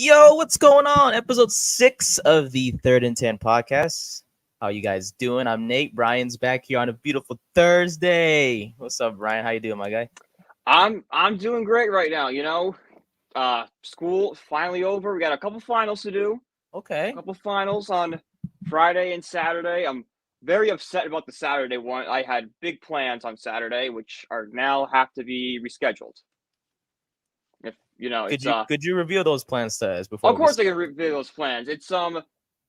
Yo, what's going on? Episode 6 of the Third and 10 podcast. How you guys doing? I'm Nate. Brian's back here on a beautiful Thursday. What's up, Brian? How you doing, my guy? I'm doing great right now. School finally over. We got a couple finals to do. Okay. A couple finals on Friday and Saturday. I'm very upset about the Saturday one. I had big plans on Saturday, which are now have to be rescheduled. If Could you reveal those plans to us before of course I can reveal those plans. It's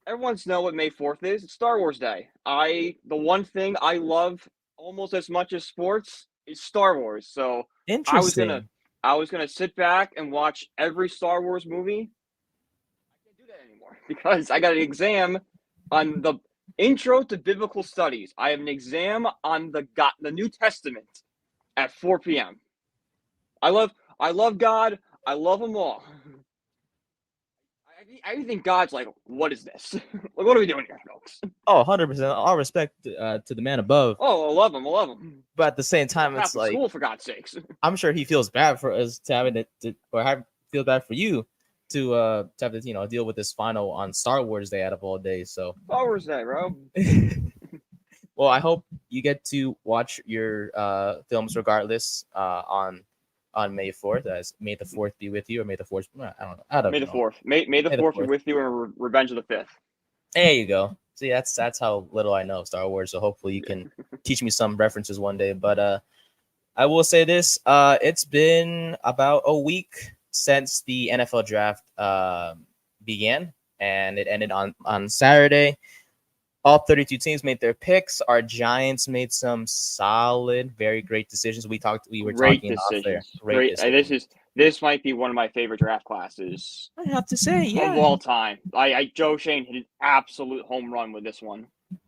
everyone's know what May 4th is. It's Star Wars Day. The one thing I love almost as much as sports is Star Wars. So Interesting. I was gonna sit back and watch every Star Wars movie. I can't do that anymore because I got an exam on the Intro to Biblical Studies. I have an exam on the New Testament at 4 p.m. I love God. I love them all. I think God's like, what is this? Like, what are we doing here, folks? Oh, 100%. All respect to the man above. Oh, I love him. But at the same time, it's like, school, for God's sakes. I'm sure he feels bad for us to having feel bad for you to have to, deal with this final on Star Wars Day out of all days. So Star Wars Day, bro. Well, I hope you get to watch your films regardless on May 4th. As May the 4th be with you, or May the 4th. I don't know. May the 4th. May the 4th be with you, and Revenge of the 5th. There you go. See, that's how little I know of Star Wars. So hopefully you can teach me some references one day. But I will say this: it's been about a week since the NFL draft began, and it ended on Saturday. All 32 teams made their picks. Our Giants made some solid, very great decisions. We were talking off there. Great. This might be one of my favorite draft classes. I have to say, yeah, of all time. Joe Shane hit an absolute home run with this one.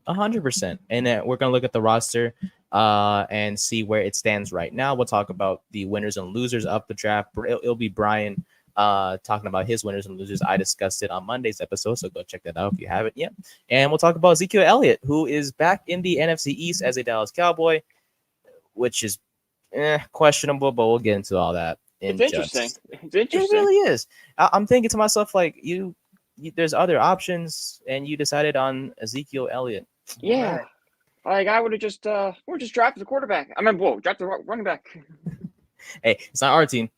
100%. And we're gonna look at the roster and see where it stands right now. We'll talk about the winners and losers of the draft. It'll be Brian talking about his winners and losers. I discussed it on Monday's episode, so go check that out if you haven't yet. And we'll talk about Ezekiel Elliott, who is back in the NFC East as a Dallas Cowboy, which is questionable, but we'll get into all that. It's interesting. It really is. I'm thinking to myself, like, you there's other options, and you decided on Ezekiel Elliott. Yeah. Like, I would have just drafted the quarterback. Draft the running back. Hey, it's not our team.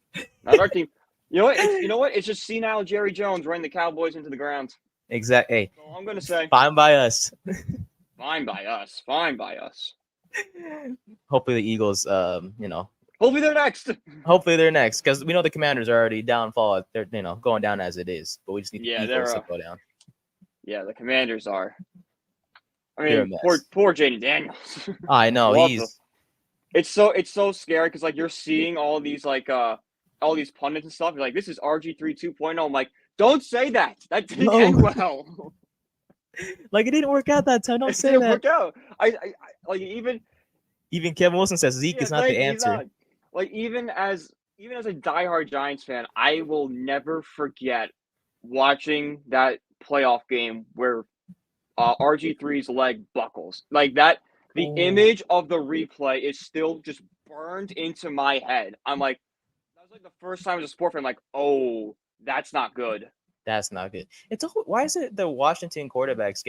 Not our team. You know what? It's just senile Jerry Jones running the Cowboys into the ground. Exactly. Hey, so I'm gonna say fine by us. Fine by us. Hopefully the Eagles, Hopefully they're next. Hopefully they're next, because we know the Commanders are already downfall. They're going down as it is, but we just need the Eagles to go down. Yeah, the Commanders are. I mean, poor Jaden Daniels. I know It's so scary because like you're seeing all these all these pundits and stuff. You're like, this is RG3 2.0. I'm like, don't say that. That didn't end well. Like, it didn't work out that time. Don't say that. It didn't work out. I like even Kevin Wilson says Zeke is not the answer. Even as a diehard Giants fan, I will never forget watching that playoff game where RG3's leg buckles. Like that, the image of the replay is still just burned into my head. I'm like, that was like the first time as a sport fan, like, oh, that's not good. That's not good. Why is it the Washington quarterbacks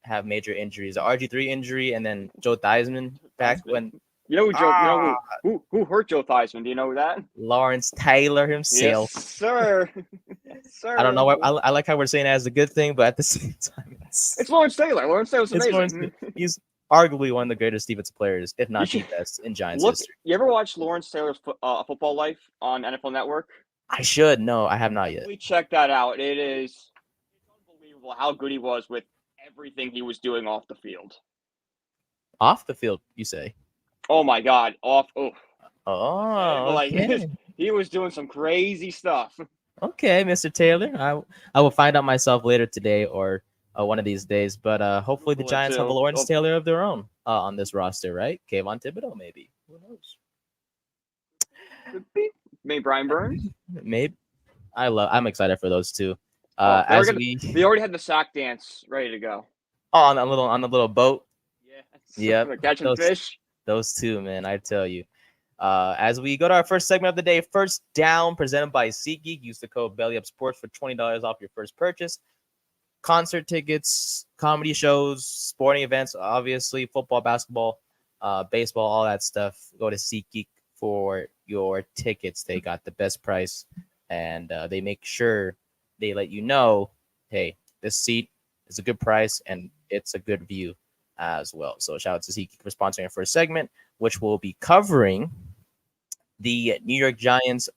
have major injuries? The RG3 injury, and then Joe Theismann back when. Who hurt Joe Theismann? Do you know that? Lawrence Taylor himself. Yes, sir. Yes, sir. I don't know. I like how we're saying it as a good thing, but at the same time, it's Lawrence Taylor. Lawrence Taylor's amazing. He's arguably one of the greatest defensive players, if not the best, in Giants history. You ever watch Lawrence Taylor's Football Life on NFL Network? I should. No, I have not yet. We check that out. It's unbelievable how good he was with everything he was doing off the field. Off the field, you say? Oh my God! Okay. He was doing some crazy stuff. Okay, Mr. Taylor. I will find out myself later today or one of these days. But hopefully the Giants have a Lawrence Taylor of their own on this roster, right? Kayvon Thibodeau, maybe. Who knows? Maybe Brian Burns. Maybe. I'm excited for those two. They already had the sack dance ready to go. Oh, on the little boat. Yeah. Yep. Catching fish. Those two, man, I tell you. As we go to our first segment of the day, First Down, presented by SeatGeek. Use the code BELLYUPSPORTS for $20 off your first purchase. Concert tickets, comedy shows, sporting events, obviously football, basketball, baseball, all that stuff. Go to SeatGeek for your tickets. They got the best price, and they make sure they let you know, hey, this seat is a good price and it's a good view as well. So shout out to SeatGeek for sponsoring our first segment, which will be covering the New York Giants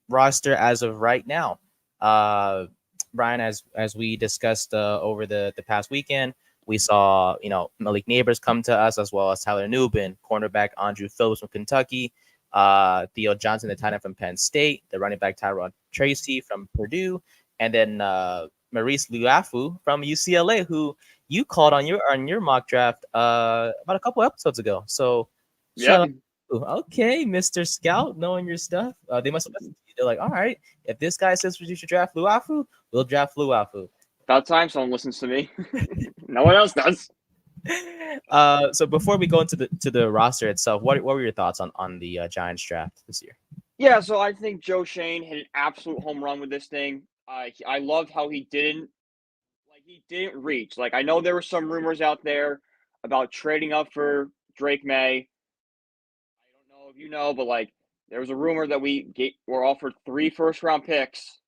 roster as of right now. Brian, as we discussed over the past weekend, we saw Malik Neighbors come to us, as well as Tyler Nubin, cornerback Andrew Phillips from Kentucky, Theo Johnson, the tight end from Penn State, the running back Tyrod Tracy from Purdue, and then Maurice Luafu from UCLA, who you called on your mock draft about a couple episodes ago. So Yeah, okay, Mr. Scout, knowing your stuff. They must have listened to you. They're like, all right, if this guy says you should draft Luafu, we'll draft Luafu. about time someone listens to me. No one else does. So before we go into the roster itself, what were your thoughts on the Giants draft this year? Yeah, so I think Joe Shane hit an absolute home run with this thing. I love how he didn't reach. Like, I know there were some rumors out there about trading up for Drake May. I don't know if you know, but like there was a rumor that were offered 3 first-round picks,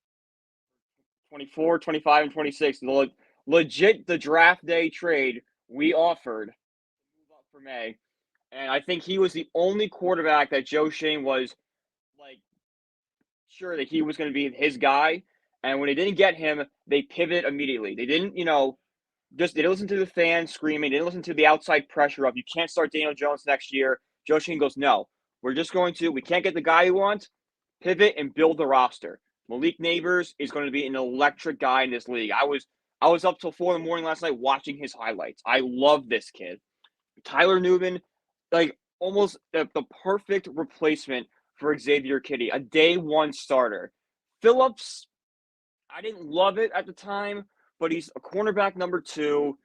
24, 25, and 26. Legit, the draft day trade we offered to move up for May. And I think he was the only quarterback that Joe Shane was like sure that he was going to be his guy. And when they didn't get him, they pivoted immediately. They didn't, they didn't listen to the fans screaming. They didn't listen to the outside pressure of you can't start Daniel Jones next year. Joe Shane goes, no, we can't get the guy you want, pivot and build the roster. Malik Neighbors is going to be an electric guy in this league. I was up till 4 in the morning last night watching his highlights. I love this kid. Tyler Nubin, like almost the perfect replacement for Xavier Kitty, a day one starter. Phillips, I didn't love it at the time, but he's a cornerback number 2.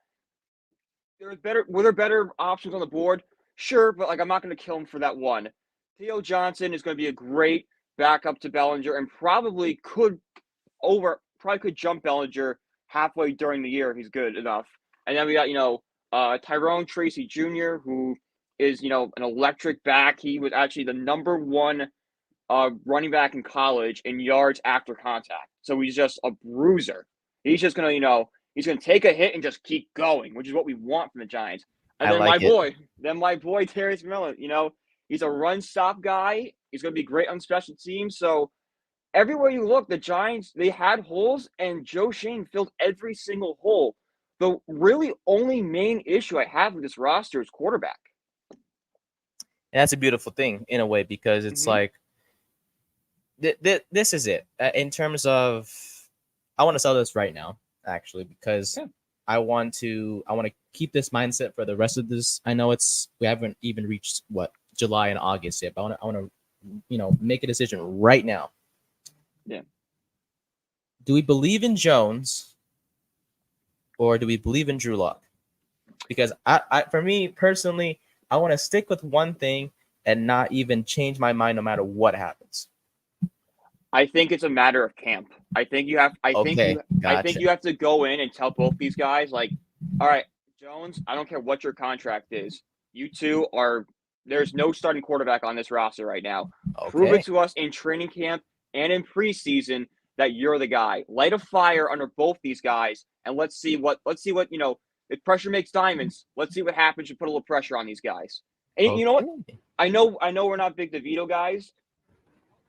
Were there better options on the board? Sure, but like I'm not going to kill him for that one. Theo Johnson is going to be a great backup to Bellinger and probably could jump Bellinger halfway during the year. He's good enough. And then we got Tyrone Tracy Jr., who is an electric back. He was actually the number 1 running back in college in yards after contact. So he's just a bruiser. He's just going to, he's going to take a hit and just keep going, which is what we want from the Giants. And then my boy, Darius Miller, he's a run-stop guy. He's going to be great on special teams. So everywhere you look, the Giants, they had holes, and Joe Shane filled every single hole. The really only main issue I have with this roster is quarterback. And that's a beautiful thing in a way, because it's like, this is it. In terms of, I want to sell this right now, actually, because I want to keep this mindset for the rest of this. I know we haven't even reached July and August yet, but I want to make a decision right now. Yeah. Do we believe in Jones, or do we believe in Drew Lock? Because for me personally, I want to stick with one thing and not even change my mind no matter what happens. I think it's a matter of camp. I think you have to go in and tell both these guys, like, all right, Jones, I don't care what your contract is. You two there's no starting quarterback on this roster right now. Okay. Prove it to us in training camp and in preseason that you're the guy. Light a fire under both these guys, and let's see what if pressure makes diamonds, let's see what happens. You put a little pressure on these guys. And you know what? I know we're not big DeVito guys.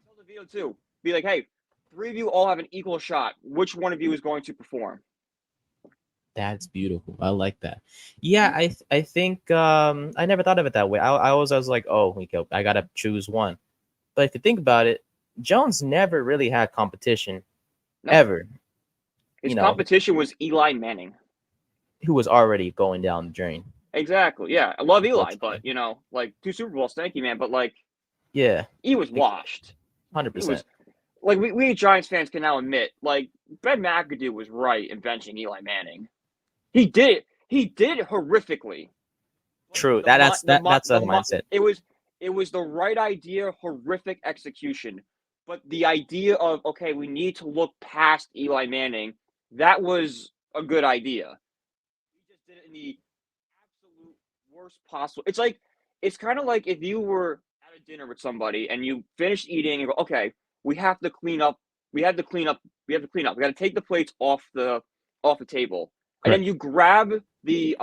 Tell DeVito too. Be like, hey, 3 of you all have an equal shot. Which one of you is going to perform? That's beautiful. I like that. Yeah, I think I never thought of it that way. I was like, oh, I gotta choose one. But if you think about it, Jones never really had competition, ever. His competition was Eli Manning, who was already going down the drain. Exactly. Yeah, I love Eli, but like 2 Super Bowls, thank you, man. But like, yeah, he was washed. 100%. Like we Giants fans can now admit, like Ben McAdoo was right in benching Eli Manning. He did horrifically. True. That's a mindset. It was It was the right idea, horrific execution. But the idea of, okay, we need to look past Eli Manning, that was a good idea. He just did it in the absolute worst possible. It's kind of like if you were at a dinner with somebody and you finished eating and go, okay, we have to clean up. We have to clean up. We have to clean up. We got to take the plates off the table, and then Correct. you grab the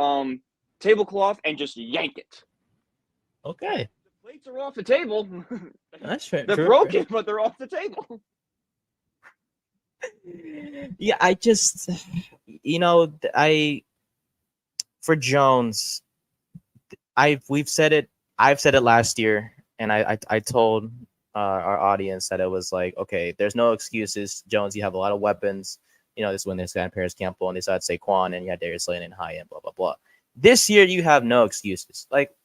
tablecloth and just yank it. Okay. The plates are off the table. That's fair. They're True. broken, but they're off the table. Yeah, I just, I for Jones, we've said it. I've said it last year, and I told our audience that it was like, okay, there's no excuses. Jones, you have a lot of weapons. This is when this guy Paris Campbell and they had Saquon, and you had Darius Slay and high end, blah blah blah. This year, you have no excuses. Like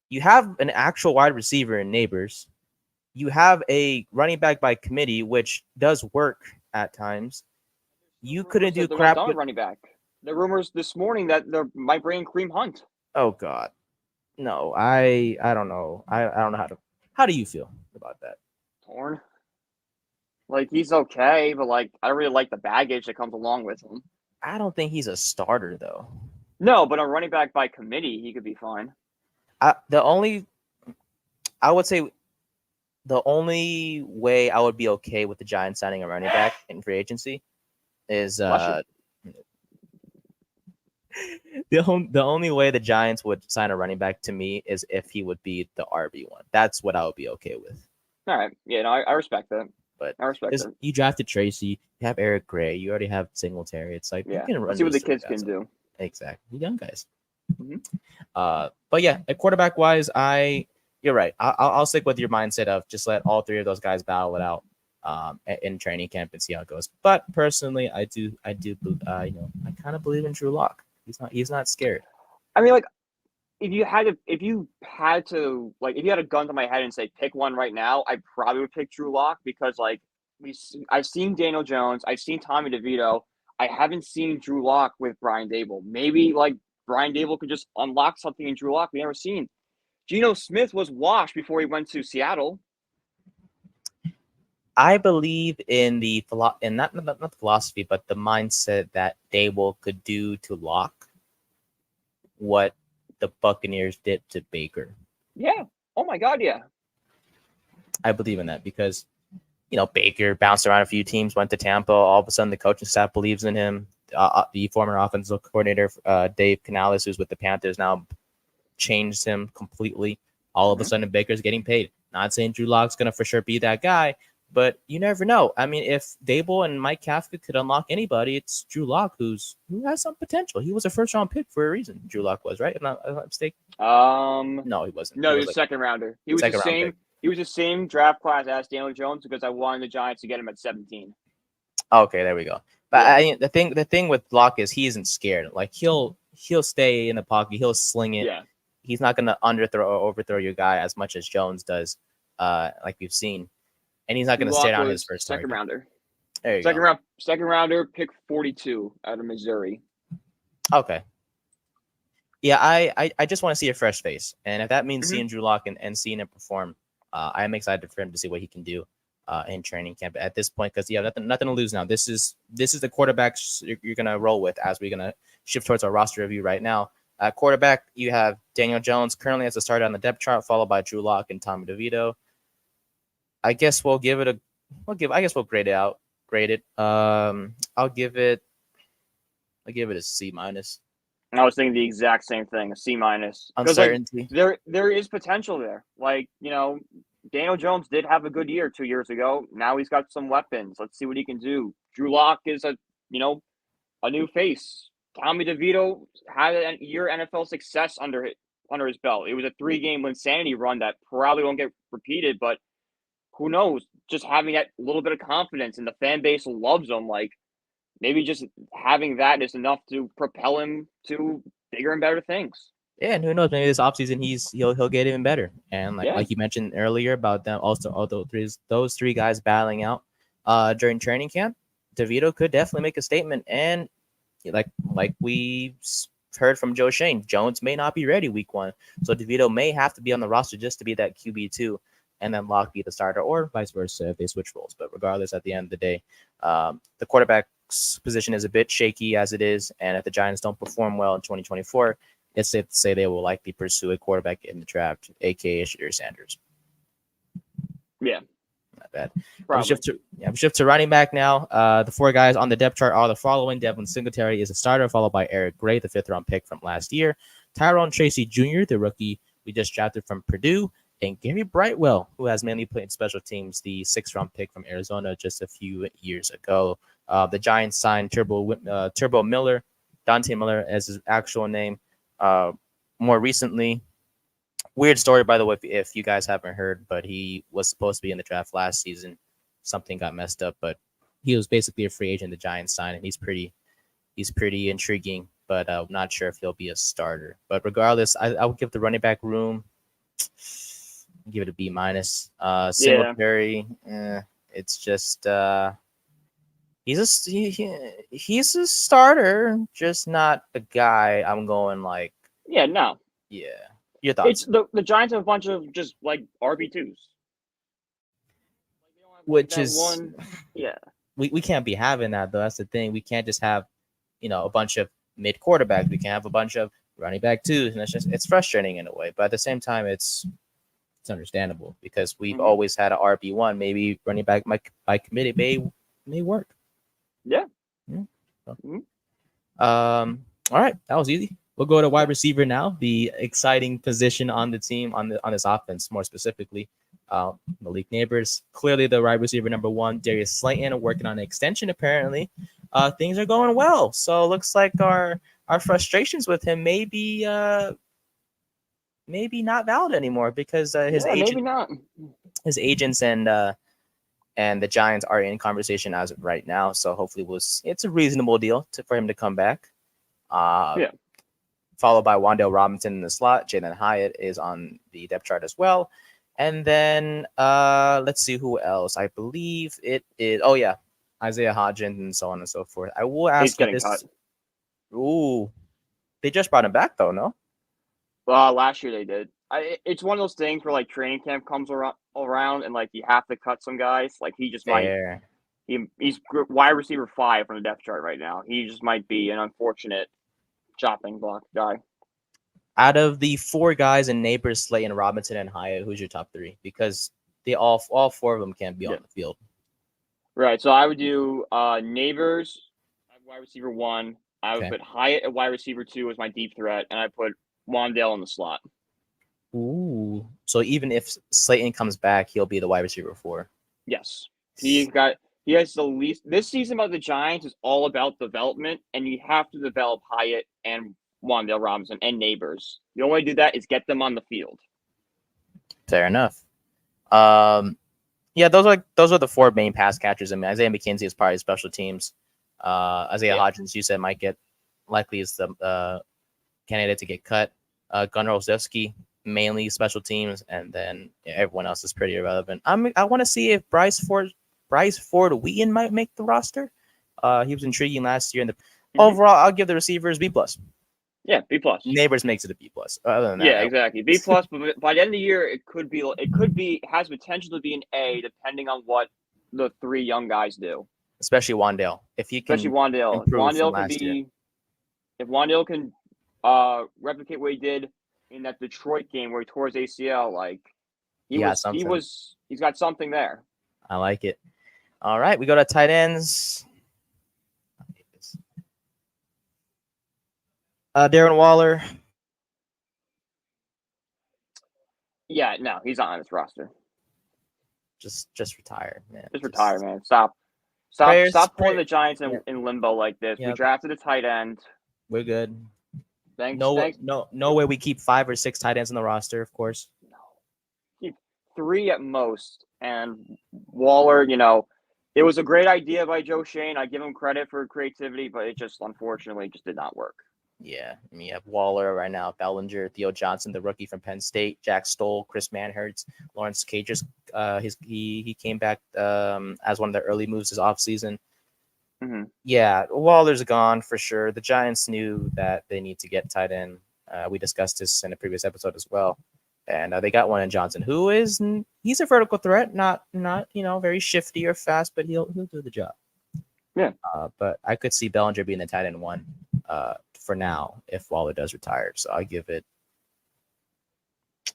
you have an actual wide receiver in Neighbors. You have a running back by committee, which does work at times. You couldn't do crap with running back. The rumors this morning that they might bring Kareem Hunt. Oh God, no! I don't know. I don't know how to. How do you feel about that? Torn. Like he's okay, but like I don't really like the baggage that comes along with him. I don't think he's a starter though. No, but a running back by committee, he could be fine. I would say the only way I would be okay with the Giants signing a running back in free agency is the only way the Giants would sign a running back to me is if he would be the RB1. That's what I would be okay with. All right. Yeah, no, I respect that. But I respect that. You drafted Tracy, you have Eric Gray, you already have Singletary. It's like, yeah, you can run. Let's see what the kids can do. Exactly. Young guys. Mm-hmm. But yeah, at quarterback wise, you're right. I'll stick with your mindset of just let all three of those guys battle it out in training camp and see how it goes. But personally, I kind of believe in Drew Lock. He's not scared. I mean, like, if you had a gun to my head and say pick one right now, I probably would pick Drew Lock because like I've seen Daniel Jones, I've seen Tommy DeVito, I haven't seen Drew Lock with Brian Dable. Maybe like Brian Dable could just unlock something in Drew Lock we never seen. Geno Smith was washed before he went to Seattle. I believe in not the philosophy, but the mindset that Dable could do to Lock what the Buccaneers did to Baker. Yeah. Oh my God. Yeah. I believe in that because, Baker bounced around a few teams, went to Tampa. All of a sudden, the coaching staff believes in him. The former offensive coordinator, Dave Canales, who's with the Panthers now, changed him completely. All of a sudden, Baker's getting paid. Not saying Drew Lock's going to for sure be that guy, but you never know. I mean, if Dable and Mike Kafka could unlock anybody, it's Drew Lock who has some potential. He was a first-round pick for a reason. Drew Lock was, right? If I'm not mistaken. No, he wasn't. No, he was a second rounder. He was the same. Pick. He was the same draft class as Daniel Jones because I wanted the Giants to get him at 17. Okay, there we go. But the thing with Lock is he isn't scared. Like he'll stay in the pocket. He'll sling it. Yeah. He's not going to underthrow or overthrow your guy as much as Jones does, like we've seen. And he's not going to stay down his first second rounder. There you go. Second rounder, pick 42 out of Missouri. Okay. Yeah, I just want to see a fresh face. And if that means seeing Drew Lock and seeing him perform, I am excited for him to see what he can do in training camp at this point because you have nothing to lose now. This is the quarterbacks you're going to roll with as we're going to shift towards our roster review right now. Quarterback, you have Daniel Jones currently as a starter on the depth chart, followed by Drew Lock and Tommy DeVito. I guess we'll grade it. I'll give it a C-. I was thinking the exact same thing, a C-. Uncertainty. Like, there is potential there. Like, Daniel Jones did have a good year 2 years ago. Now he's got some weapons. Let's see what he can do. Drew Lock is a new face. Tommy DeVito had a year NFL success under his belt. It was a 3-game insanity run that probably won't get repeated, but who knows? Just having that little bit of confidence and the fan base loves him. Like maybe just having that is enough to propel him to bigger and better things. Yeah, and who knows? Maybe this offseason he'll get even better. And like you mentioned earlier about them, also those three guys battling out during training camp, DeVito could definitely make a statement. And like we heard from Joe Shane, Jones may not be ready week 1. So DeVito may have to be on the roster just to be that QB2 and then Locke be the starter, or vice versa if they switch roles. But regardless, at the end of the day, the quarterback's position is a bit shaky as it is. And if the Giants don't perform well in 2024, it's safe to say they will likely pursue a quarterback in the draft, a.k.a. Shadir Sanders. Yeah. Not bad. We shift to running back now. The 4 guys on the depth chart are the following. Devin Singletary is a starter, followed by Eric Gray, the 5th-round pick from last year. Tyrone Tracy Jr., the rookie we just drafted from Purdue. And Gary Brightwell, who has mainly played special teams, the 6th-round pick from Arizona just a few years ago. The Giants signed Turbo Miller, Dante Miller as his actual name, more recently. Weird story, by the way, if you guys haven't heard, but he was supposed to be in the draft last season. Something got messed up, but he was basically a free agent the Giants signed, and he's pretty intriguing, but I'm not sure if he'll be a starter. But regardless, I would give the running back room, give it a B-. Singletary, it's just he's a starter, just not a guy I'm going like. Yeah, no. Yeah. Your thoughts? It's the Giants have a bunch of just like RB2s. Which is one. Yeah. We can't be having that though. That's the thing. We can't just have, a bunch of mid quarterbacks. We can't have a bunch of running back 2s, and it's frustrating in a way. But at the same time, it's understandable because we've always had an RB1. Maybe running back by committee may work. Yeah. All right, that was easy. We'll go to wide receiver now, the exciting position on the team on this offense, more specifically. Malik Neighbors, clearly the wide receiver number 1. Darius Slayton working on an extension. Apparently, things are going well. So it looks like our frustrations with him may be not valid anymore because his agents and the Giants are in conversation as of right now. So hopefully it's a reasonable deal for him to come back. Followed by Wan'Dale Robinson in the slot. Jalen Hyatt is on the depth chart as well. And then let's see who else. I believe it is. Oh, yeah. Isaiah Hodgins and so on and so forth. I will ask you this. Cut. Ooh. They just brought him back, though, no? Well, last year they did. It's one of those things where, like, training camp comes around and, like, you have to cut some guys. Like, he just might. He's wide receiver 5 on the depth chart right now. He just might be an unfortunate chopping block guy. Out of the 4 guys in Neighbors, Slayton, Robinson, and Hyatt, who's your top 3? Because they all 4 of them can't be on the field. Right. So I would do Neighbors at wide receiver 1. I would put Hyatt at wide receiver 2 as my deep threat, and I put Wan'Dale in the slot. Ooh. So even if Slayton comes back, he'll be the wide receiver 4. Yes. He has the least. This season about the Giants is all about development, and you have to develop Hyatt and Wan'Dale Robinson and Neighbors. The only way to do that is get them on the field. Fair enough. Yeah, those are the 4 main pass catchers. I mean, Isaiah McKenzie is probably special teams. Isaiah Hodgins, you said, likely is the candidate to get cut. Gunnar Olszewski, mainly special teams, and then everyone else is pretty irrelevant. I want to see if Bryce Ford Wheaton might make the roster. He was intriguing last year. Overall, I'll give the receivers B+. Yeah, B+. Neighbors makes it a B+. Other than that, exactly. B+, but by the end of the year, it has potential to be an A, depending on what the 3 young guys do. Especially Wan'Dale. If he can, Wan'Dale can be. If Wan'Dale can replicate what he did in that Detroit game where he tore his ACL, like he's got something there. I like it. All right, we go to tight ends. Darren Waller. Yeah, no, he's not on this roster. Just retire, man. Just retire, man. Stop putting the Giants in limbo like this. We drafted a tight end. We're good. Thanks. No way we keep 5 or 6 tight ends on the roster, of course. No. Keep 3 at most. And Waller, it was a great idea by Joe Shane. I give him credit for creativity, but it just unfortunately just did not work. Yeah, I mean, you have Waller right now, Bellinger, Theo Johnson, the rookie from Penn State, Jack Stoll, Chris Manhertz, Lawrence Cagers. He came back as one of the early moves this offseason. Yeah, Waller's gone for sure. The Giants knew that they need to get tight end. We discussed this in a previous episode as well, and they got one in Johnson, who is he's a vertical threat, not very shifty or fast, but he'll do the job. Yeah. But I could see Bellinger being the tight end one for now if Waller does retire. So I'll give it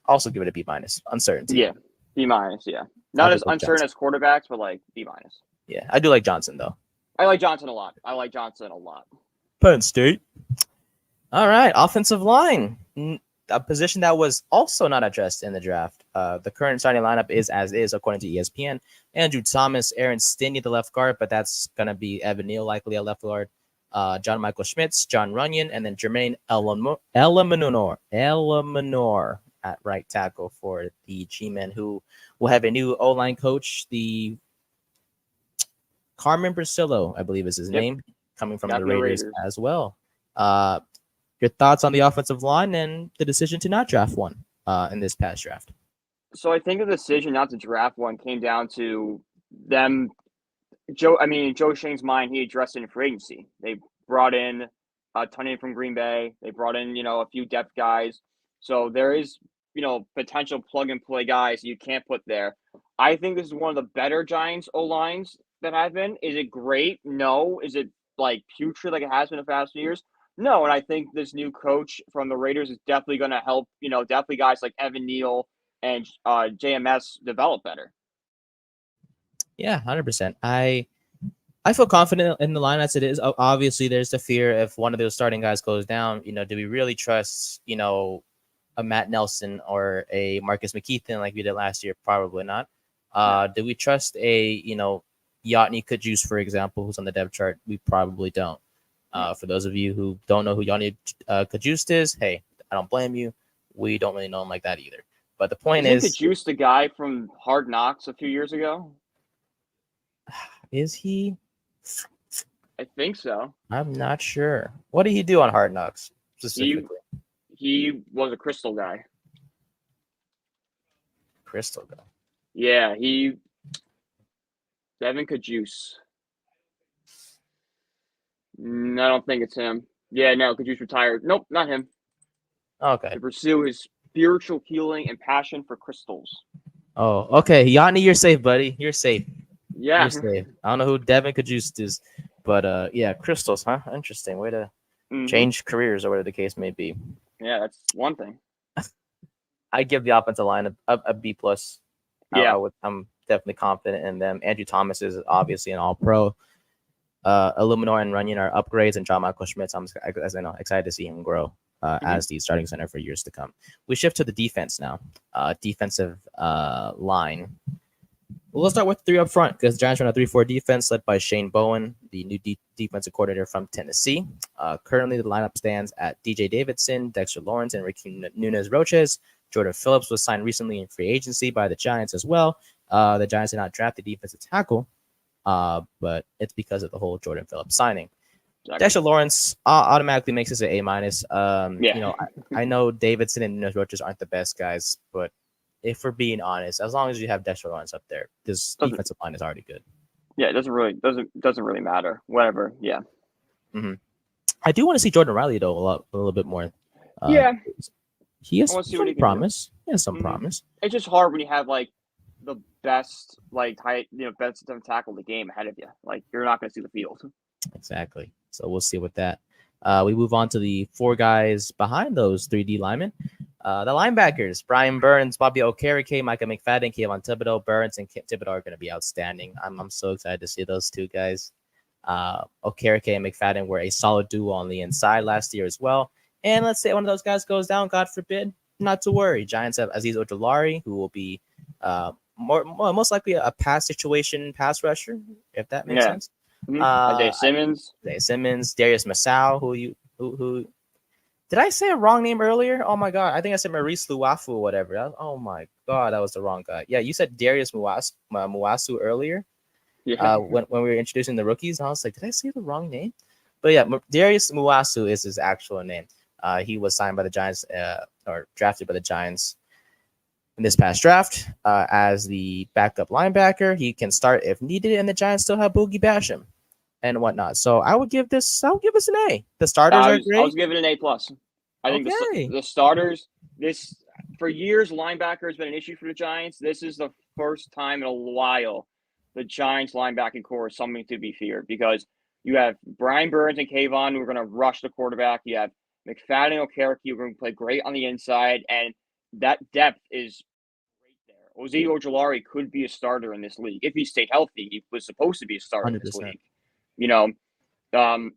a B minus. Uncertainty. Yeah, B minus. Yeah, not as uncertain as quarterbacks, but like B minus. Yeah, I do like Johnson though. I like Johnson a lot. Penn State. All right, offensive line, a position that was also not addressed in the draft. The current starting lineup is as is according to ESPN. Andrew Thomas, Aaron Stinney, the left guard, but that's gonna be Evan Neal likely a left guard. John Michael Schmitz, John Runyon, and then Jermaine Eleanor at right tackle for the G-Men, who will have a new O-line coach, the Carmen Brasillo, I believe is his name, coming from the Raiders as well. Your thoughts on the offensive line and the decision to not draft one in this past draft? So I think the decision not to draft one came down to them. Joe Shane's mind, he addressed it in free agency. They brought in a ton from Green Bay. They brought in, a few depth guys. So there is, potential plug and play guys you can't put there. I think this is one of the better Giants O-lines that have been. Is it great? No. Is it like putrid like it has been the past few years? No. And I think this new coach from the Raiders is definitely going to help, definitely guys like Evan Neal and JMS develop better. Yeah, 100%. I feel confident in the line as it is. Obviously, there's the fear if one of those starting guys goes down, do we really trust, a Matt Nelson or a Marcus McKeithen like we did last year? Probably not. Do we trust a, Yotny Kajus, for example, who's on the depth chart? We probably don't. For those of you who don't know who Yotny Kajus is, hey, I don't blame you. We don't really know him like that either. But the point is Kajus the guy from Hard Knocks a few years ago? Is he? I think so. I'm not sure. What did he do on Hard Knocks specifically? He was a crystal guy. Crystal guy. Yeah, Devin Kajus. I don't think it's him. Yeah, no, Kajus retired. Nope, not him. Okay. To pursue his spiritual healing and passion for crystals. Oh, okay. Yanni, you're safe, buddy. You're safe. Yeah. You're safe. I don't know who Devin Kajus is, but yeah, crystals, huh? Interesting. Way to change careers or whatever the case may be. Yeah, that's one thing. I give the offensive line a B plus. Yeah, I'm definitely confident in them. Andrew Thomas is obviously an All-Pro. Illuminor and Runyon are upgrades, and John Michael Schmitz, I'm excited to see him grow as the starting center for years to come. We shift to the defense now. Defensive line. Well, let's start with three up front because the Giants run a 3-4 defense led by Shane Bowen, the new defensive coordinator from Tennessee. Currently, the lineup stands at DJ Davidson, Dexter Lawrence, and Ricky Nunez-Roches. Jordan Phillips was signed recently in free agency by the Giants as well. The Giants did not draft the defensive tackle, but it's because of the whole Jordan Phillips signing. Exactly. Dexter Lawrence automatically makes this an A-. I know Davidson and Nunez-Roches aren't the best guys, but if we're being honest, as long as you have Dexter Lawrence up there, this defensive line is already good. Yeah, it doesn't really matter. Whatever. Yeah. Mm-hmm. I do want to see Jordan Riley though a little bit more. Yeah. He has some promise. He has some promise. It's just hard when you have like the best best tackle in the game ahead of you. Like you're not going to see the field. Exactly. So we'll see with that. We move on to the four guys behind those 3D linemen. The linebackers, Brian Burns, Bobby Okereke, Micah McFadden, Kayvon Thibodeau. Burns and Thibodeau are going to be outstanding. I'm so excited to see those two guys. Okereke and McFadden were a solid duo on the inside last year as well. And let's say one of those guys goes down, God forbid, not to worry. Giants have Azeez Ojulari, who will be most likely a pass rusher, if that makes sense. Isaiah Simmons, Darius Masau, who did I say a wrong name earlier? Oh my god, I think I said Maurice Luafu or whatever. Oh my god, that was the wrong guy. Yeah, you said Darius Muasu earlier. Yeah. When we were introducing the rookies, and I was like, did I say the wrong name? But yeah, Darius Muasu is his actual name. He was signed by the Giants or drafted by the Giants in this past draft as the backup linebacker. He can start if needed, and the Giants still have Boogie Basham. and whatnot. So I would give this an A. The starters are I was great. giving an A plus. I think Okay. the starters this for years linebacker has been an issue for the Giants. This is the first time in a while the Giants linebacking core is something to be feared because you have Brian Burns and Kayvon who are going to rush the quarterback. You have McFadden and Okereke who are going to play great on the inside, and that depth is great there. Ozzy Ojulari could be a starter in this league if he stayed healthy. He was supposed to be a starter in this 100%. league. You know, um,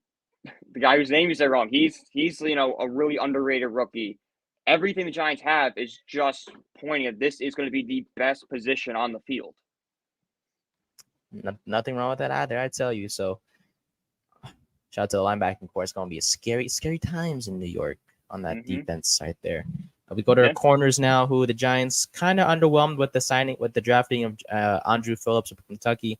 the guy whose name you said wrong. He's a really underrated rookie. Everything the Giants have is just pointing at this is going to be the best position on the field. Nothing wrong with that either, I tell you. So shout out to the linebacking core. It's going to be a scary times in New York on that defense side there. We go to our corners now, who the Giants kind of underwhelmed with the drafting of Andrew Phillips of Kentucky.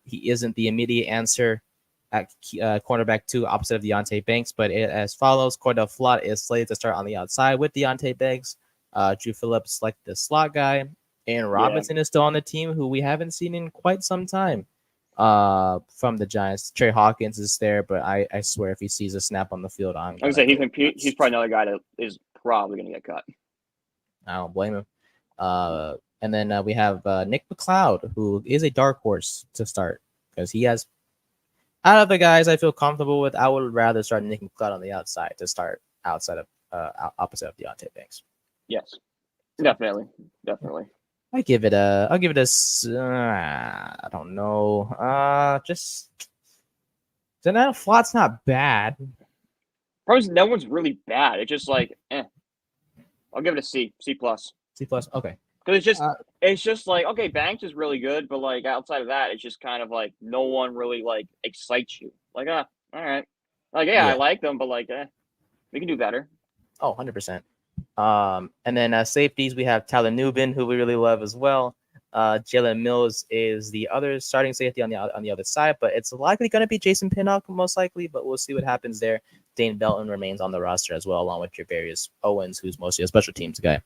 He isn't the immediate answer at cornerback 2, opposite of Deontay Banks, but as follows: Cordell Flott is slated to start on the outside with Deontay Banks. Drew Phillips like the slot guy. Aaron Robinson is still on the team, who we haven't seen in quite some time from the Giants. Trey Hawkins is there, but I swear if he sees a snap on the field, I'm gonna say he's probably another guy that is probably gonna get cut. I don't blame him. And then we have Nick McLeod, who is a dark horse to start because he has, out of the guys I feel comfortable with, I would rather start Nick McLeod on the outside to start outside of opposite of Deontay Banks. Yes, definitely. I'll give it a I don't know. Just Denell Flott's not bad. Probably no one's really bad. It's just like, I'll give it a C plus. C plus, okay. Because it's just like, okay, Banks is really good, but like outside of that, it's just kind of like no one really like excites you. Like, all right, like yeah. I like them, but like, we can do better. Oh, 100%. And then safeties, we have Tyler Nubin, who we really love as well. Jalen Mills is the other starting safety on the other side, but it's likely going to be Jason Pinnock most likely, but we'll see what happens there. Dane Belton remains on the roster as well, along with Javarius Owens, who's mostly a special teams guy.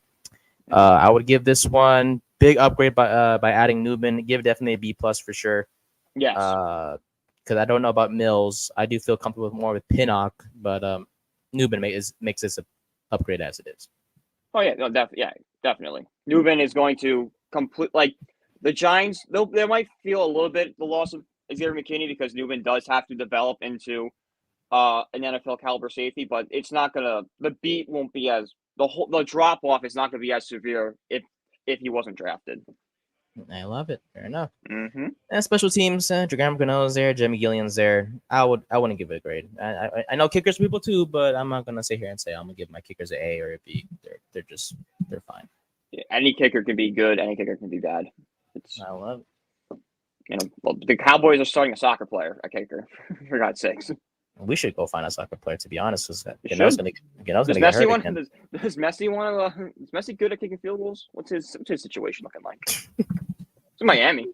I would give this one big upgrade by adding Nubin. Give definitely a B plus for sure. Yes. Because I don't know about Mills. I do feel comfortable more with Pinnock, but Nubin makes this a upgrade as it is. Oh yeah, no, definitely. Nubin is going to complete like the Giants. They might feel a little bit the loss of Xavier McKinney because Nubin does have to develop into an NFL caliber safety, but it's not gonna. The beat won't be as the drop off is not gonna be as severe if he wasn't drafted. I love it. Fair enough. Mm-hmm. And special teams, Jagram Gano's there, Jimmy Gillian's there. I wouldn't give it a grade. I know kickers people too, but I'm not gonna sit here and say I'm gonna give my kickers an A or a B. They're fine. Yeah, any kicker can be good. Any kicker can be bad. I love it. Well, the Cowboys are starting a soccer player, a kicker, for God's sakes. We should go find a soccer player, to be honest. Gano's gonna get hurt again. Does Messi good at kicking field goals? What's his situation looking like? It's Miami.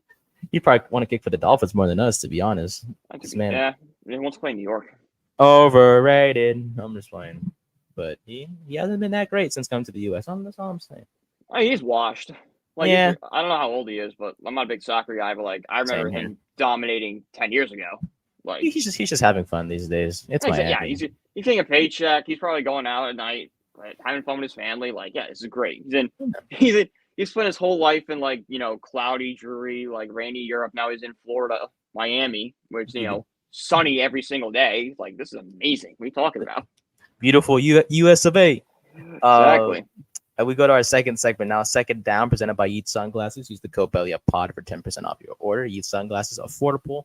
You probably want to kick for the Dolphins more than us, to be honest. Yeah, he wants to play in New York. Overrated. I'm just playing, but he hasn't been that great since coming to the U.S. That's all I'm saying. He's washed. Like, yeah, I don't know how old he is, but I'm not a big soccer guy. But like, I remember him dominating 10 years ago. Like he's just having fun these days. It's Miami. Yeah, he's getting a paycheck. He's probably going out at night, like, having fun with his family. Like, yeah, this is great. He's spent his whole life in like cloudy, dreary, like rainy Europe. Now he's in Florida, Miami, which sunny every single day. Like, this is amazing. What are you talking about? Beautiful US of A. Exactly. We go to our second segment now. Second down, presented by Yeet Sunglasses. Use the code BELLYUPPOD for 10% off your order. Yeet Sunglasses, affordable.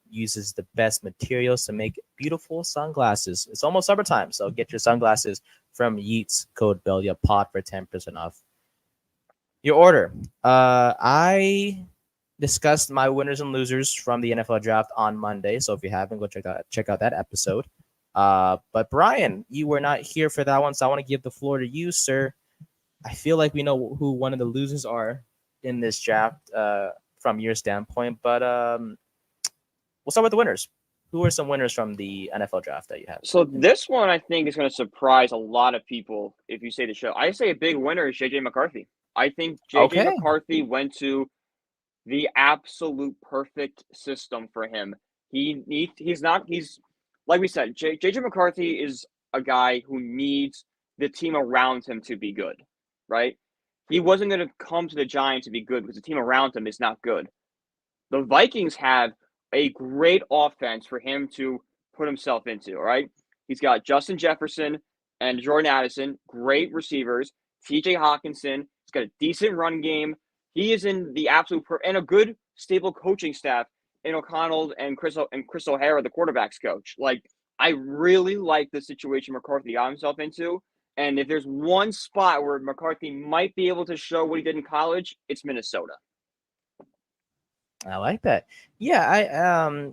Uses the best materials to make beautiful sunglasses. It's almost summertime, so get your sunglasses from Yeet's code BELLYUPPOD for 10% off your order. I discussed my winners and losers from the NFL draft on Monday, so if you haven't, go check out that episode. But Brian, you were not here for that one, so I want to give the floor to you, sir. I feel like we know who one of the losers are in this draft from your standpoint, but we'll start with the winners. Who are some winners from the NFL draft that you have? So this one, I think, is going to surprise a lot of people if you say the show. I say a big winner is J.J. McCarthy. I think J.J. McCarthy went to the absolute perfect system for him. He's not. He's like we said. JJ McCarthy is a guy who needs the team around him to be good, right? He wasn't going to come to the Giants to be good because the team around him is not good. The Vikings have a great offense for him to put himself into, all right? He's got Justin Jefferson and Jordan Addison, great receivers. TJ Hawkinson, he's got a decent run game. He is in the absolute and a good, stable coaching staff in O'Connell and Chris O'Hara, the quarterback's coach. Like, I really like the situation McCarthy got himself into. And if there's one spot where McCarthy might be able to show what he did in college, it's Minnesota. I like that. Yeah, I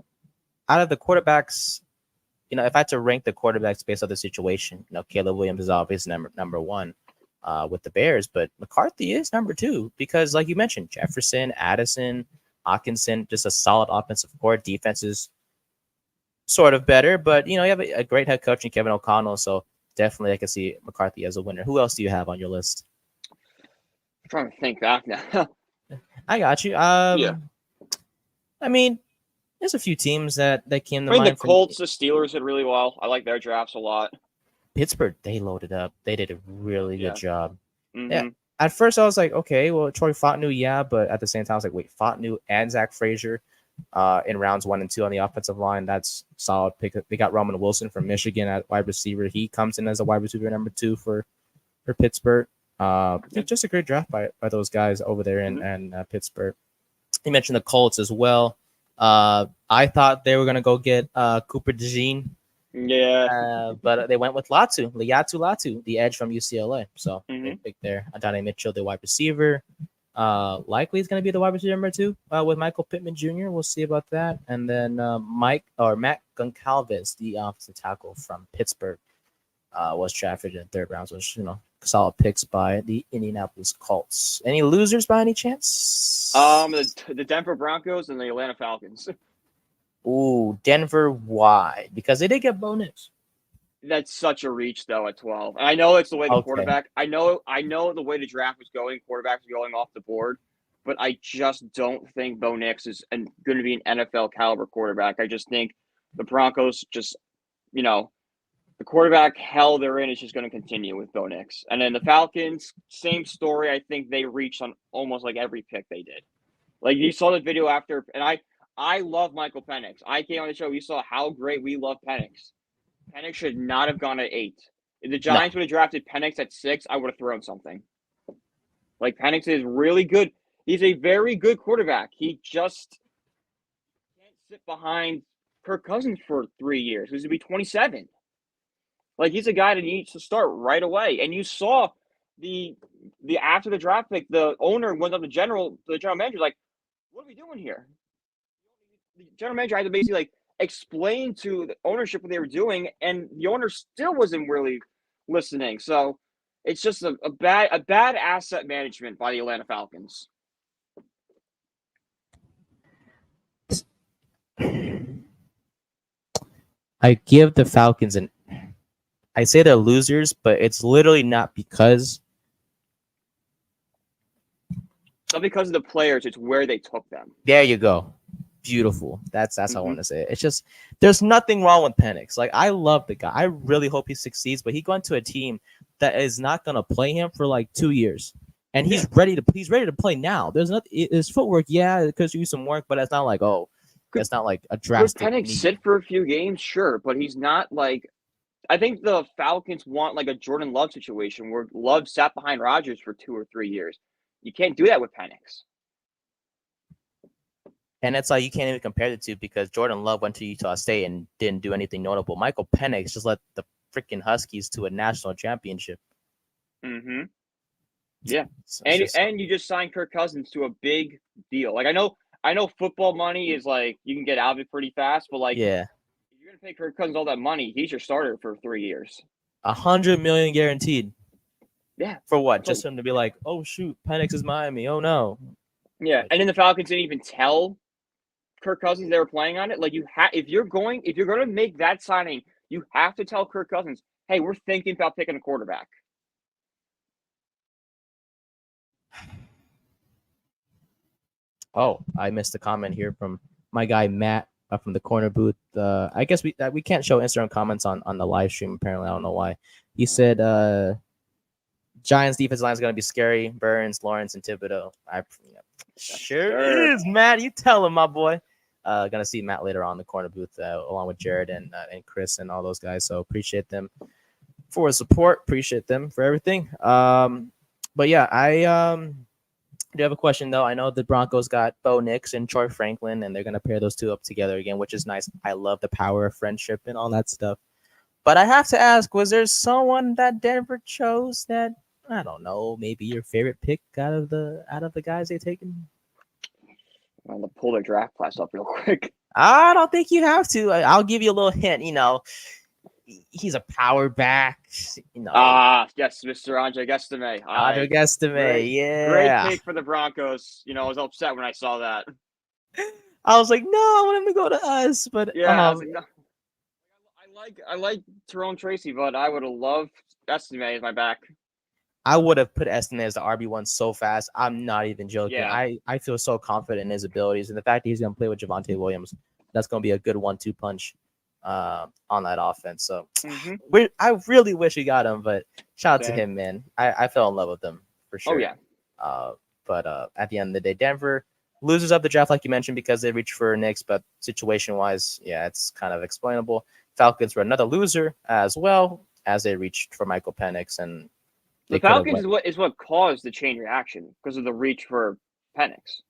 out of the quarterbacks, if I had to rank the quarterbacks based on the situation, Caleb Williams is obviously number one with the Bears, but McCarthy is number two because, like you mentioned, Jefferson, Addison, Hawkinson, just a solid offensive core. Defense is sort of better, but you have a great head coach in Kevin O'Connell, so definitely I can see McCarthy as a winner. Who else do you have on your list? I'm trying to think back now. I got you. Yeah. I mean, there's a few teams that came to mind. The Colts, the Steelers did really well. I like their drafts a lot. Pittsburgh, they loaded up. They did a really good job. Mm-hmm. Yeah. At first, I was like, okay, well, Troy Fontenot, yeah, but at the same time, I was like, wait, Fontenot and Zach Frazier in rounds 1 and 2 on the offensive line. That's solid pick. They got Roman Wilson from Michigan at wide receiver. He comes in as a wide receiver number 2 for Pittsburgh. Just a great draft by those guys over there in Pittsburgh. You mentioned the Colts as well. I thought they were going to go get Cooper DeJean. Yeah. But they went with Latu, the edge from UCLA. So they picked there. Adonai Mitchell, the wide receiver. Likely is going to be the wide receiver number 2 with Michael Pittman Jr. We'll see about that. And then Matt Goncalves, the offensive tackle from Pittsburgh, was drafted in the 3rd round. So, solid picks by the Indianapolis Colts. Any losers by any chance? The Denver Broncos and the Atlanta Falcons. Ooh, Denver. Why? Because they did get Bo Nix. That's such a reach, though, at 12. And I know it's the way the quarterback. I know the way the draft was going. Quarterbacks are going off the board, but I just don't think Bo Nix is going to be an NFL caliber quarterback. I just think the Broncos the quarterback hell they're in is just going to continue with Bo Nix. And then the Falcons, same story. I think they reached on almost like every pick they did. Like you saw the video after, and I love Michael Penix. I came on the show. You saw how great we love Penix. Penix should not have gone at 8. If the Giants would have drafted Penix at 6, I would have thrown something. Like, Penix is really good. He's a very good quarterback. He just can't sit behind Kirk Cousins for 3 years. He's going to be 27. Like, he's a guy that needs to start right away. And you saw the after the draft pick, the owner went up to the general manager, like, what are we doing here? The general manager had to basically, explain to the ownership what they were doing, and the owner still wasn't really listening. So it's just a bad asset management by the Atlanta Falcons. I give the Falcons I say they're losers, but it's literally not because. It's not because of the players, it's where they took them. There you go. Beautiful. That's how I want to say it. It's just there's nothing wrong with Penix. Like, I love the guy. I really hope he succeeds, but he's going to a team that is not going to play him for like 2 years, and he's ready to play now. There's not his footwork. Yeah, it could use some work, but it's not like it's not like a drastic. Could Penix sit for a few games? Sure, but he's not like. I think the Falcons want like a Jordan Love situation where Love sat behind Rodgers for 2 or 3 years. You can't do that with Penix. And it's like you can't even compare the two because Jordan Love went to Utah State and didn't do anything notable. Michael Penix just led the freaking Huskies to a national championship. Mm-hmm. Yeah, and you just signed Kirk Cousins to a big deal. Like I know football money is like you can get out of it pretty fast, but like if you're gonna pay Kirk Cousins all that money, he's your starter for 3 years. $100 million guaranteed. Yeah. For what? Just for him to be like, oh shoot, Penix is Miami. Oh no. Yeah, and then the Falcons didn't even tell Kirk Cousins they were playing on it. Like if you're going to make that signing, you have to tell Kirk Cousins, hey, we're thinking about picking a quarterback. Oh, I missed a comment here from my guy Matt from the corner booth. I guess we can't show Instagram comments on the live stream. Apparently, I don't know why. He said Giants defense line is going to be scary. Burns, Lawrence, and Thibodeau. Sure is, Matt. You tell him, my boy. Gonna see Matt later on in the corner booth along with Jared and Chris and all those guys. So appreciate them for the support. Appreciate them for everything. But yeah, I do have a question though. I know the Broncos got Bo Nix and Troy Franklin, and they're gonna pair those two up together again, which is nice. I love the power of friendship and all that stuff. But I have to ask, was there someone that Denver chose that I don't know, maybe your favorite pick out of the guys they've taken? I'm gonna pull their draft class up real quick. I don't think you have to. I'll give you a little hint. He's a power back. Yes, Mr. Andre Guessame. Andre Guessame, yeah. Great pick for the Broncos. I was upset when I saw that. I was like, no, I want him to go to us, but yeah, I was like, no. I like Tyrone Tracy, but I would have loved Guessame as my back. I would have put Estime as the RB1 so fast. I'm not even joking. Yeah. I feel so confident in his abilities. And the fact that he's going to play with Javonte Williams, that's going to be a good 1-2 punch on that offense. So I really wish we got him, but shout out to him, man. I fell in love with him for sure. Oh, yeah. But at the end of the day, Denver loses up the draft, like you mentioned, because they reached for Knicks. But situation-wise, yeah, it's kind of explainable. Falcons were another loser as well as they reached for Michael Penix, and the Falcons is what caused the chain reaction because of the reach for Penix.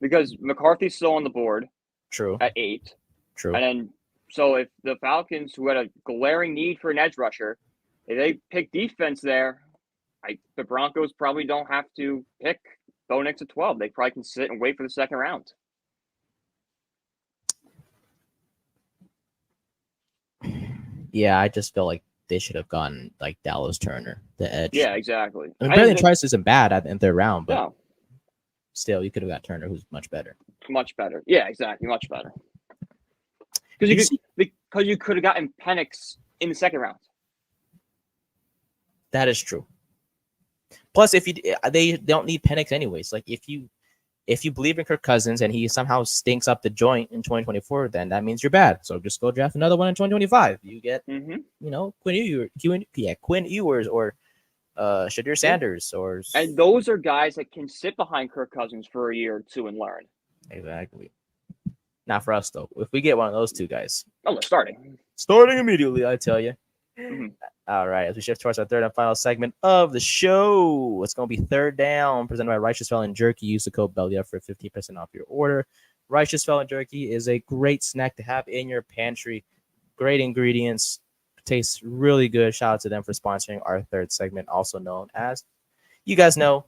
Because McCarthy's still on the board. True. At 8. True. And then, so if the Falcons, who had a glaring need for an edge rusher, if they pick defense there, the Broncos probably don't have to pick Bo Nix at 12. They probably can sit and wait for the second round. Yeah, I just feel like they should have gone like Dallas Turner, the edge. Yeah, exactly. I mean, Brandon Trice isn't bad in their round, but still, you could have got Turner, who's much better. Much better. Yeah, exactly. Much better. Because you could have gotten Penix in the second round. That is true. Plus, they don't need Penix anyways. Like if you believe in Kirk Cousins and he somehow stinks up the joint in 2024, then that means you're bad. So just go draft another one in 2025. You get, Quinn Ewers or Shadir Sanders and those are guys that can sit behind Kirk Cousins for a year or two and learn. Exactly. Not for us though. If we get one of those two guys, starting immediately, I tell you. All right, as we shift towards our third and final segment of the show, it's going to be Third Down, presented by Righteous Felon Jerky. Use the code BELLYUP for 15% off your order. Righteous Felon Jerky is a great snack to have in your pantry. Great ingredients. Tastes really good. Shout out to them for sponsoring our third segment, also known as, you guys know,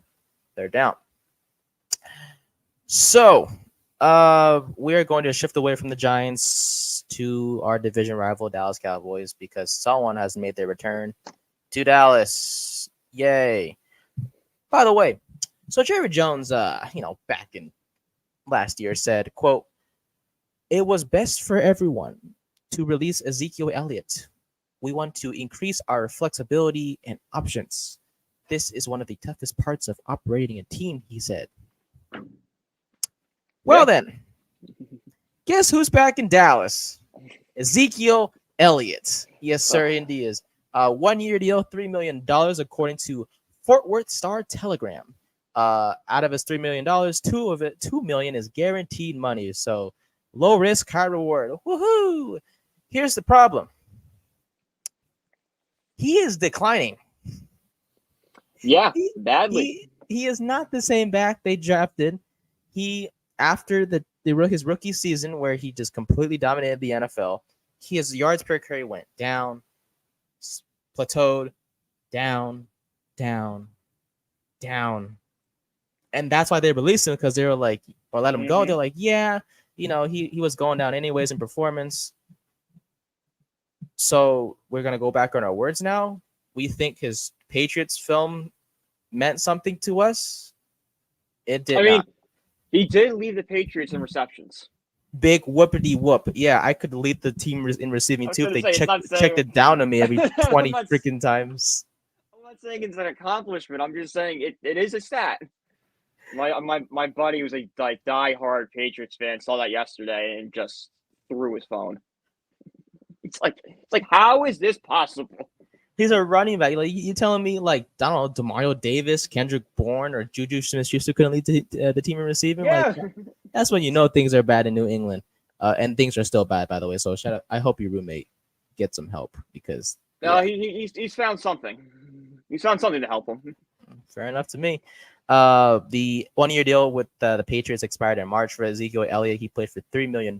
Third Down. So, we are going to shift away from the Giants to our division rival, Dallas Cowboys, because someone has made their return to Dallas. Yay. By the way, so Jerry Jones, back in last year said, quote, "It was best for everyone to release Ezekiel Elliott. We want to increase our flexibility and options. This is one of the toughest parts of operating a team," he said. Well, then, guess who's back in Dallas? Ezekiel Elliott. Yes, sir, indeed is. 1-year deal, $3 million, according to Fort Worth Star-Telegram. Out of his $3 million, $2 million is guaranteed money. So low risk, high reward. Woohoo! Here's the problem. He is declining. Yeah, badly. He is not the same back they drafted. After his rookie season, where he just completely dominated the NFL, his yards per carry went down, plateaued, down, down, down. And that's why they released him, because they were like, or let him go. They're like, yeah, he was going down anyways in performance. So we're going to go back on our words now. We think his Patriots film meant something to us. It did not. He did lead the Patriots in receptions. Big whoopity whoop. Yeah, I could lead the team in receiving too if they checked it down to me every 20 freaking times. I'm not saying it's an accomplishment. I'm just saying it is a stat. My buddy who's a diehard Patriots fan saw that yesterday and just through his phone. It's like how is this possible? He's a running back. Like you telling me, like I don't know, Demario Davis, Kendrick Bourne, or Juju Smith-Schuster couldn't lead the team in receiving? Yeah. Like that's when you know things are bad in New England, and things are still bad, by the way. So shout out. I hope your roommate gets some help because He's found something. He's found something to help him. fair enough to me. The 1-year deal with the Patriots expired in March for Ezekiel Elliott. He played for $3 million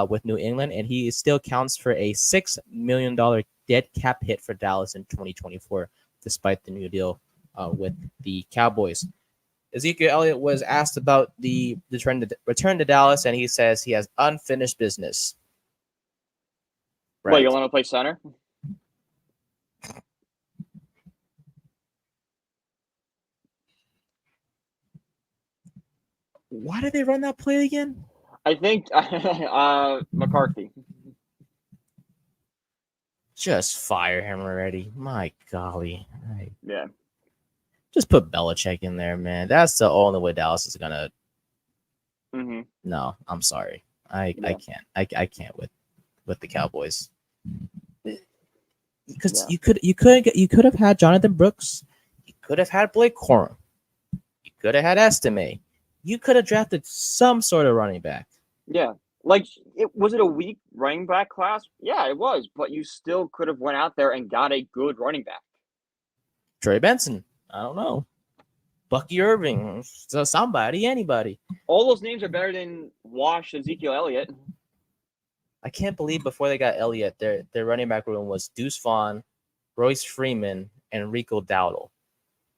with New England, and he still counts for a $6 million dead cap hit for Dallas in 2024, despite the new deal with the Cowboys. Ezekiel Elliott was asked about the return to Dallas, and he says he has unfinished business. Right. What, you want to play center? Why did they run that play again? I think McCarthy. Just fire him already. My golly. Yeah. Just put Belichick in there, man. That's the only way Dallas is gonna. Mm-hmm. No, I'm sorry. I can't. I can't with the Cowboys. Because you could have had Jonathan Brooks. You could have had Blake Corum. You could have had Estime. You could have drafted some sort of running back. Yeah. Like, was it a weak running back class? Yeah, it was. But you still could have went out there and got a good running back. Trey Benson. I don't know. Bucky Irving. Somebody. Anybody. All those names are better than washed Ezekiel Elliott. I can't believe before they got Elliott, their running back room was Deuce Vaughn, Royce Freeman, and Rico Dowdle.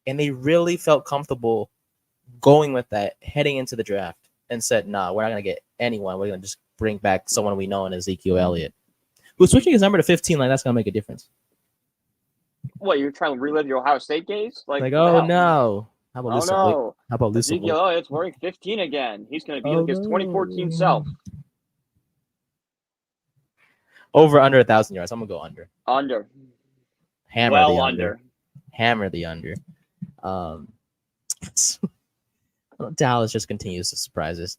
And they really felt comfortable going with that heading into the draft and said, nah, we're not going to get anyone. We're going to just bring back someone we know in Ezekiel Elliott. Who's switching his number to 15, like that's going to make a difference. What, you're trying to relive your Ohio State days? Like oh, no. How about Ezekiel Elliott's wearing 15 again. He's going to be like his 2014 self. Over under 1,000 yards. I'm gonna go under. Under. Hammer the under. Hammer the under. Dallas just continues to surprise us.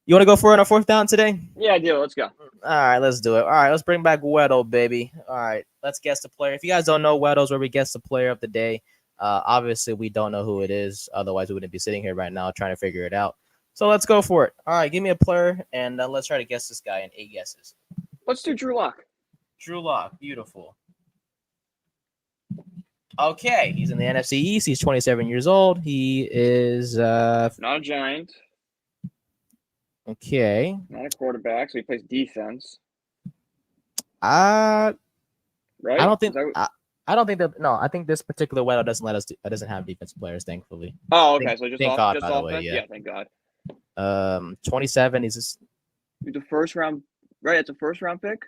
You want to go for it on 4th down today? Yeah, I do. Let's go. All right, let's do it. All right, let's bring back Weddle, baby. All right, let's guess the player. If you guys don't know, Weddle's where we guess the player of the day. Obviously, we don't know who it is. Otherwise, we wouldn't be sitting here right now trying to figure it out. So let's go for it. All right, give me a player, and let's try to guess this guy in 8 guesses. Let's do Drew Lock. Drew Lock, beautiful. Okay, he's in the NFC East. He's 27 years old. He is not a Giant. Okay. Not a quarterback, so he plays defense. Right? I don't think that. No, I think this particular Weddle doesn't have defensive players, thankfully. Oh, okay. So just thank God, by the offense. way, yeah, thank God. 27. He's the first round. Right, it's a first round pick.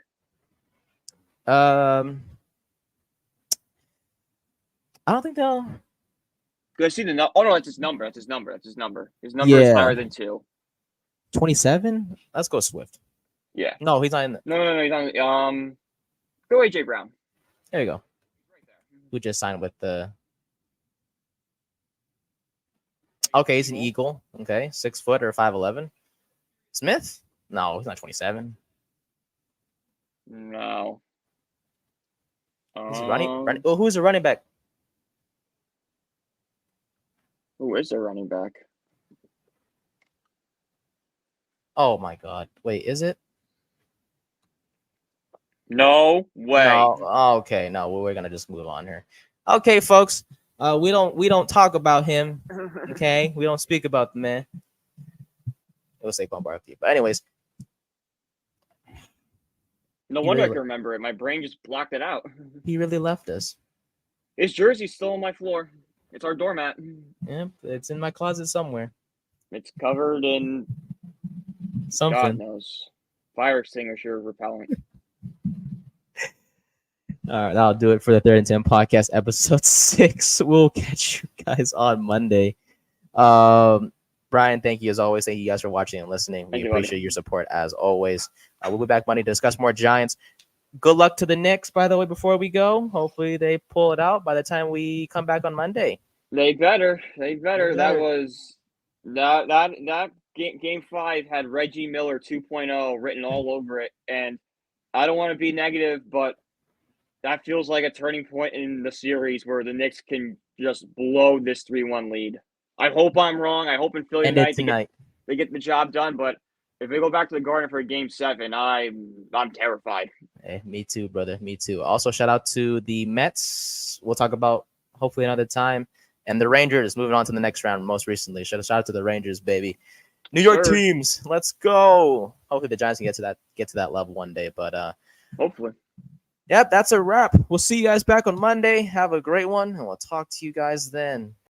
I don't think they'll. Do I see the number? Oh no, that's his number. His number is higher than 2. 27. Let's go Swift. Yeah. No, he's not in. No, he's on. Go AJ Brown. There you go. Right there. Who just signed with the. Okay, he's an Eagle. Okay, 6 foot or 5'11". Smith? No, he's not 27. No. Is he running? Well, who's the running back? Who is the running back? Oh my God! Wait, is it? No way. No. Oh, okay, no, we're gonna just move on here. Okay, folks. We don't talk about him. Okay, we don't speak about the man. It was Saquon Barkley, but anyways. No wonder I can remember it. My brain just blocked it out. He really left us. His jersey's still on my floor. It's our doormat. Yep, it's in my closet somewhere. It's covered in something. God knows. Fire extinguisher repellent. All right, that'll do it for the 3rd and 10 podcast, episode 6. We'll catch you guys on Monday. Brian, thank you as always. Thank you guys for watching and listening. We appreciate your support as always. We'll be back Monday to discuss more Giants. Good luck to the Knicks, by the way, before we go. Hopefully they pull it out by the time we come back on Monday. They better. That Game 5 had Reggie Miller 2.0 written all over it, and I don't want to be negative, but that feels like a turning point in the series where the Knicks can just blow this 3-1 lead. I hope I'm wrong. I hope in Philly End it tonight tonight. they get the job done, but if they go back to the Garden for Game 7, I'm terrified. Hey, me too, brother. Me too. Also, shout out to the Mets. We'll talk about hopefully another time. And the Rangers moving on to the next round most recently. Shout out to the Rangers, baby. New York Sure. teams, let's go. Hopefully the Giants can get to that level one day. But hopefully. Yep, that's a wrap. We'll see you guys back on Monday. Have a great one, and we'll talk to you guys then.